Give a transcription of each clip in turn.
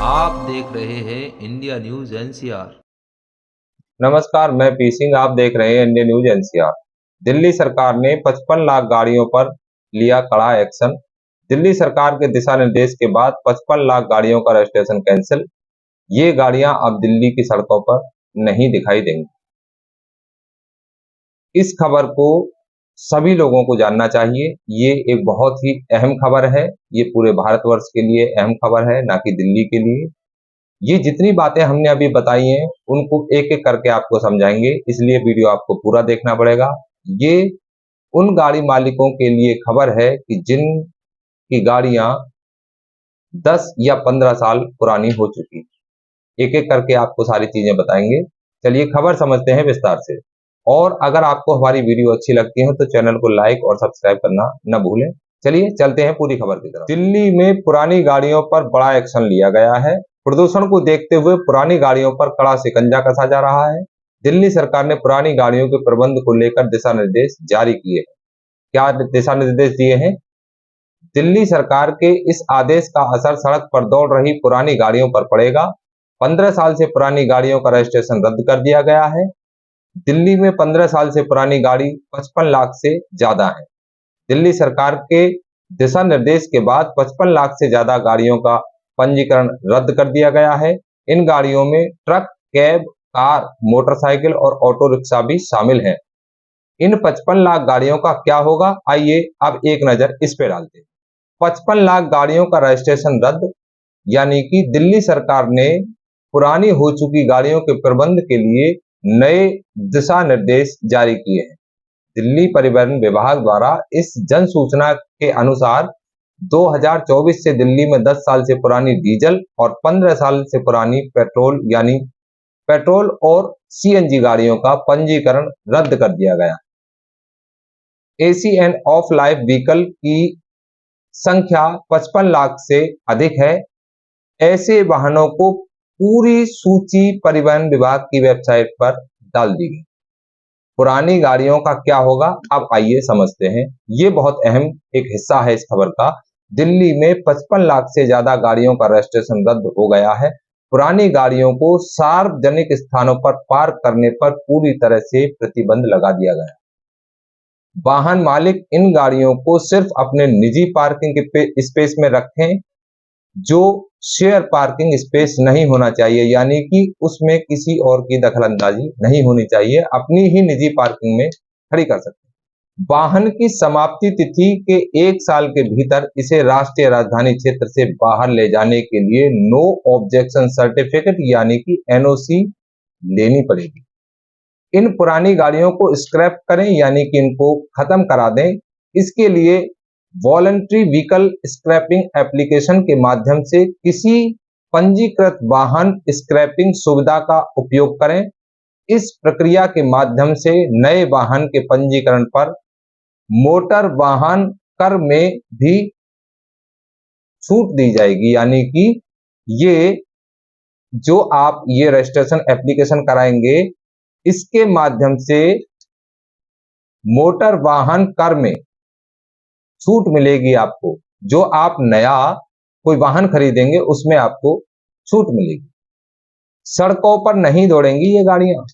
आप देख रहे हैं इंडिया न्यूज एनसीआर। नमस्कार, मैं पी सिंह। आप देख रहे हैं इंडियन न्यूज एनसीआर। दिल्ली सरकार ने 55 लाख गाड़ियों पर लिया कड़ा एक्शन। दिल्ली सरकार के दिशा निर्देश के बाद 55 लाख गाड़ियों का रजिस्ट्रेशन कैंसिल। ये गाड़ियां अब दिल्ली की सड़कों पर नहीं दिखाई देंगी। इस खबर को सभी लोगों को जानना चाहिए। ये एक बहुत ही अहम खबर है। ये पूरे भारतवर्ष के लिए अहम खबर है, ना कि दिल्ली के लिए। ये जितनी बातें हमने अभी बताई हैं उनको एक एक करके आपको समझाएंगे, इसलिए वीडियो आपको पूरा देखना पड़ेगा। ये उन गाड़ी मालिकों के लिए खबर है कि जिन की गाड़ियां 10 या 15 साल पुरानी हो चुकी। एक एक करके आपको सारी चीजें बताएंगे। चलिए खबर समझते हैं विस्तार से। और अगर आपको हमारी वीडियो अच्छी लगती है तो चैनल को लाइक और सब्सक्राइब करना न भूलें। चलिए चलते हैं पूरी खबर की तरफ। दिल्ली में पुरानी गाड़ियों पर बड़ा एक्शन लिया गया है। प्रदूषण को देखते हुए पुरानी गाड़ियों पर कड़ा शिकंजा कसा जा रहा है। दिल्ली सरकार ने पुरानी गाड़ियों के प्रबंध को लेकर दिशा निर्देश जारी किए हैं। क्या दिशा निर्देश दिए हैं? दिल्ली सरकार के इस आदेश का असर सड़क पर दौड़ रही पुरानी गाड़ियों पर पड़ेगा। 15 साल से पुरानी गाड़ियों का रजिस्ट्रेशन रद्द कर दिया गया है। दिल्ली में 15 साल से पुरानी गाड़ी 55 लाख से ज्यादा है। दिल्ली सरकार के दिशा निर्देश के बाद 55 लाख से ज्यादा गाड़ियों का पंजीकरण रद्द कर दिया गया है। इन गाड़ियों में ट्रक, कैब, कार, मोटरसाइकिल और ऑटो रिक्शा भी शामिल हैं। इन 55 लाख गाड़ियों का क्या होगा, आइए अब एक नजर इस पे डालते हैं। 55 लाख गाड़ियों का रजिस्ट्रेशन रद्द, यानी कि दिल्ली सरकार ने पुरानी हो चुकी गाड़ियों के प्रबंध के लिए नए दिशा निर्देश जारी किए हैं। दिल्ली परिवहन विभाग द्वारा इस जन सूचना के अनुसार 2024 से दिल्ली में 10 साल से पुरानी डीजल और 15 साल से पुरानी पेट्रोल यानी पेट्रोल और सीएनजी गाड़ियों का पंजीकरण रद्द कर दिया गया। AC end of life vehicle की संख्या 55 लाख से अधिक है। ऐसे वाहनों को पूरी सूची परिवहन विभाग की वेबसाइट पर डाल दी गई। पुरानी गाड़ियों का क्या होगा, अब आइए समझते हैं। ये बहुत अहम एक हिस्सा है इस खबर का। दिल्ली में 55 लाख से ज्यादा गाड़ियों का रजिस्ट्रेशन रद्द हो गया है। पुरानी गाड़ियों को सार्वजनिक स्थानों पर पार्क करने पर पूरी तरह से प्रतिबंध लगा दिया गया। वाहन मालिक इन गाड़ियों को सिर्फ अपने निजी पार्किंग स्पेस में रखें। जो शेयर पार्किंग स्पेस नहीं होना चाहिए, यानी कि उसमें किसी और की दखलंदाजी नहीं होनी चाहिए। अपनी ही निजी पार्किंग में खड़ी कर सकते हैं। वाहन की समाप्ति तिथि के 1 साल के भीतर इसे राष्ट्रीय राजधानी क्षेत्र से बाहर ले जाने के लिए नो ऑब्जेक्शन सर्टिफिकेट यानी कि एनओसी लेनी पड़ेगी। इन पुरानी गाड़ियों को स्क्रैप करें, यानी कि इनको खत्म करा दें। इसके लिए वॉलंटरी व्हीकल स्क्रैपिंग एप्लीकेशन के माध्यम से किसी पंजीकृत वाहन स्क्रैपिंग सुविधा का उपयोग करें। इस प्रक्रिया के माध्यम से नए वाहन के पंजीकरण पर मोटर वाहन कर में भी छूट दी जाएगी, यानी कि ये जो आप ये रजिस्ट्रेशन एप्लीकेशन कराएंगे इसके माध्यम से मोटर वाहन कर में छूट मिलेगी आपको। जो आप नया कोई वाहन खरीदेंगे उसमें आपको छूट मिलेगी। सड़कों पर नहीं दौड़ेंगी ये गाड़ियां।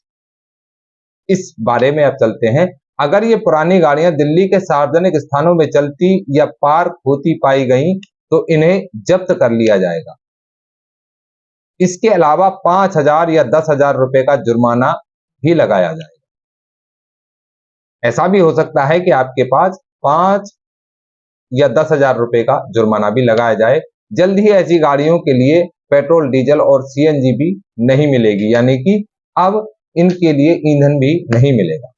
इस बारे में अब चलते हैं। अगर ये पुरानी गाड़ियां दिल्ली के सार्वजनिक स्थानों में चलती या पार्क होती पाई गई तो इन्हें जब्त कर लिया जाएगा। इसके अलावा 5,000 या 10,000 रुपए का जुर्माना भी लगाया जाएगा। ऐसा भी हो सकता है कि आपके पास 5 या 10,000 रुपए का जुर्माना भी लगाया जाए। जल्द ही ऐसी गाड़ियों के लिए पेट्रोल, डीजल और सीएनजी भी नहीं मिलेगी, यानी कि अब इनके लिए ईंधन भी नहीं मिलेगा।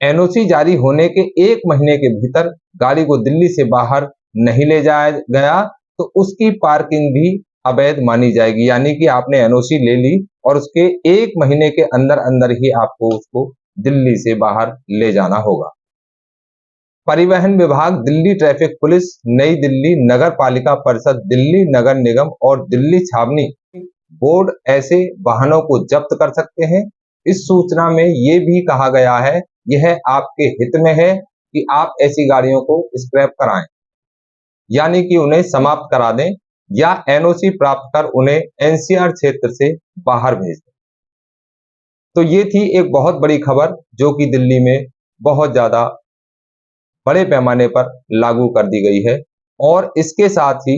एनओसी जारी होने के 1 महीने के भीतर गाड़ी को दिल्ली से बाहर नहीं ले जाया गया तो उसकी पार्किंग भी अवैध मानी जाएगी, यानी कि आपने एनओसी ले ली और उसके 1 महीने के अंदर अंदर ही आपको उसको दिल्ली से बाहर ले जाना होगा। परिवहन विभाग, दिल्ली ट्रैफिक पुलिस, नई दिल्ली नगर पालिका परिषद, दिल्ली नगर निगम और दिल्ली छावनी बोर्ड ऐसे वाहनों को जब्त कर सकते हैं। इस सूचना में यह भी कहा गया है, यह आपके हित में है कि आप ऐसी गाड़ियों को स्क्रैप कराएं, यानी कि उन्हें समाप्त करा दें। या एनओसी प्राप्त कर उन्हें एनसीआर क्षेत्र से बाहर भेज दें। तो ये थी एक बहुत बड़ी खबर जो कि दिल्ली में बहुत ज्यादा बड़े पैमाने पर लागू कर दी गई है। और इसके साथ ही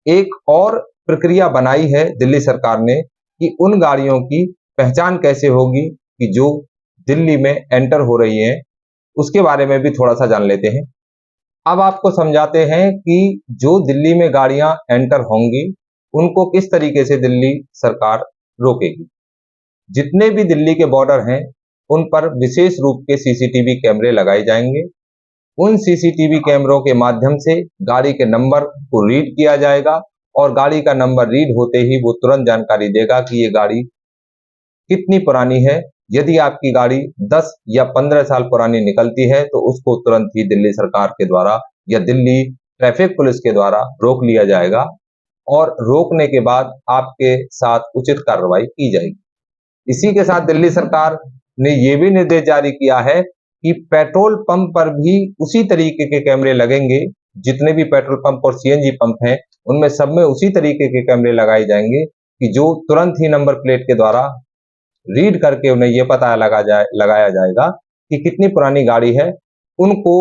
एक और प्रक्रिया बनाई है दिल्ली सरकार ने कि उन गाड़ियों की पहचान कैसे होगी कि जो दिल्ली में एंटर हो रही हैं, उसके बारे में भी थोड़ा सा जान लेते हैं। अब आपको समझाते हैं कि जो दिल्ली में गाड़ियां एंटर होंगी उनको किस तरीके से दिल्ली सरकार रोकेगी। जितने भी दिल्ली के बॉर्डर हैं उन पर विशेष रूप के सीसीटीवी कैमरे लगाए जाएंगे। उन सीसीटीवी कैमरों के माध्यम से गाड़ी के नंबर को रीड किया जाएगा और गाड़ी का नंबर रीड होते ही वो तुरंत जानकारी देगा कि ये गाड़ी कितनी पुरानी है। यदि आपकी गाड़ी 10 या 15 साल पुरानी निकलती है तो उसको तुरंत ही दिल्ली सरकार के द्वारा या दिल्ली ट्रैफिक पुलिस के द्वारा रोक लिया जाएगा और रोकने के बाद आपके साथ उचित कार्रवाई की जाएगी। इसी के साथ दिल्ली सरकार ने यह भी निर्देश जारी किया है कि पेट्रोल पंप पर भी उसी तरीके के कैमरे लगेंगे। जितने भी पेट्रोल पंप और सीएनजी पंप हैं उनमें सब में उसी तरीके के कैमरे लगाए जाएंगे कि जो तुरंत ही नंबर प्लेट के द्वारा रीड करके उन्हें यह पता लगाया जाएगा कि कितनी पुरानी गाड़ी है। उनको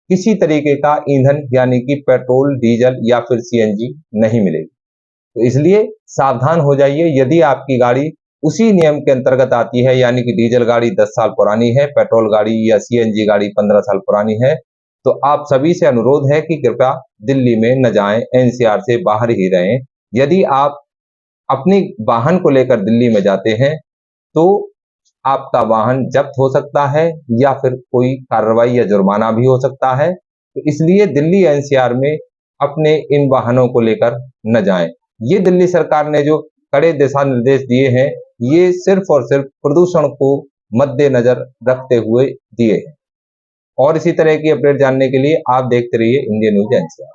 किसी तरीके का ईंधन यानी कि पेट्रोल, डीजल या फिर सीएनजी नहीं मिलेगी। तो इसलिए सावधान हो जाइए। यदि आपकी गाड़ी उसी नियम के अंतर्गत आती है यानी कि डीजल गाड़ी 10 साल पुरानी है, पेट्रोल गाड़ी या सीएनजी गाड़ी 15 साल पुरानी है, तो आप सभी से अनुरोध है कि कृपया दिल्ली में न जाएं, एनसीआर से बाहर ही रहें। यदि आप अपनी वाहन को लेकर दिल्ली में जाते हैं तो आपका वाहन जब्त हो सकता है या फिर कोई कार्रवाई या जुर्माना भी हो सकता है। तो इसलिए दिल्ली एनसीआर में अपने इन वाहनों को लेकर न जाएं। ये दिल्ली सरकार ने जो कड़े दिशा निर्देश दिए हैं ये सिर्फ और सिर्फ प्रदूषण को मद्देनजर रखते हुए दिए हैं। और इसी तरह की अपडेट जानने के लिए आप देखते रहिए इंडिया न्यूज एनसीआर।